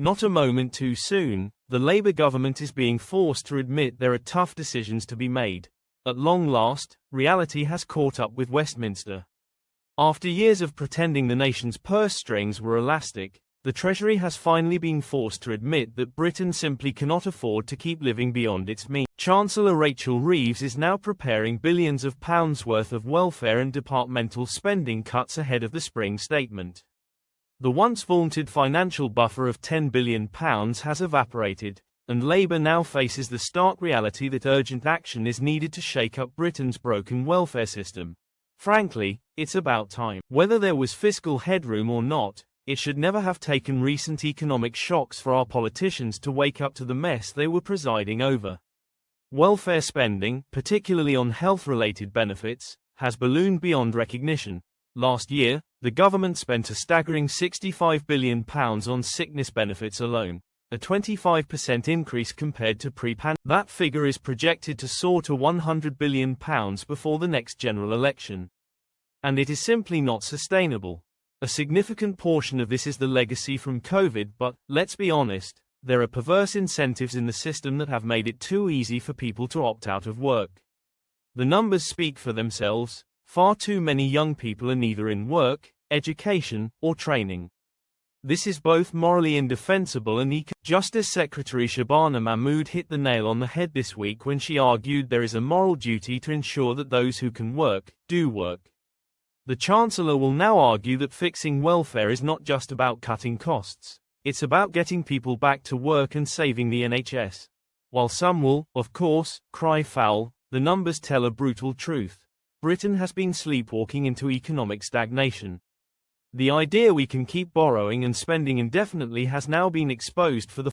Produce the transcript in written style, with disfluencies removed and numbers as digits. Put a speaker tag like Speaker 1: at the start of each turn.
Speaker 1: Not a moment too soon, the Labour government is being forced to admit there are tough decisions to be made. At long last, reality has caught up with Westminster. After years of pretending the nation's purse strings were elastic, the Treasury has finally been forced to admit that Britain simply cannot afford to keep living beyond its means. Chancellor Rachel Reeves is now preparing billions of pounds worth of welfare and departmental spending cuts ahead of the spring statement. The once vaunted financial buffer of £10 billion has evaporated, and Labour now faces the stark reality that urgent action is needed to shake up Britain's broken welfare system. Frankly, it's about time. Whether there was fiscal headroom or not, it should never have taken recent economic shocks for our politicians to wake up to the mess they were presiding over. Welfare spending, particularly on health-related benefits, has ballooned beyond recognition. Last year, the government spent a staggering £65 billion on sickness benefits alone, a 25% increase compared to pre-pandemic. That figure is projected to soar to £100 billion before the next general election. And it is simply not sustainable. A significant portion of this is the legacy from COVID, but, let's be honest, there are perverse incentives in the system that have made it too easy for people to opt out of work. The numbers speak for themselves. Far too many young people are neither in work, education, or training. This is both morally indefensible and Justice Secretary Shabana Mahmood hit the nail on the head this week when she argued there is a moral duty to ensure that those who can work, do work. The Chancellor will now argue that fixing welfare is not just about cutting costs, it's about getting people back to work and saving the NHS. While some will, of course, cry foul, the numbers tell a brutal truth. Britain has been sleepwalking into economic stagnation. The idea we can keep borrowing and spending indefinitely has now been exposed for the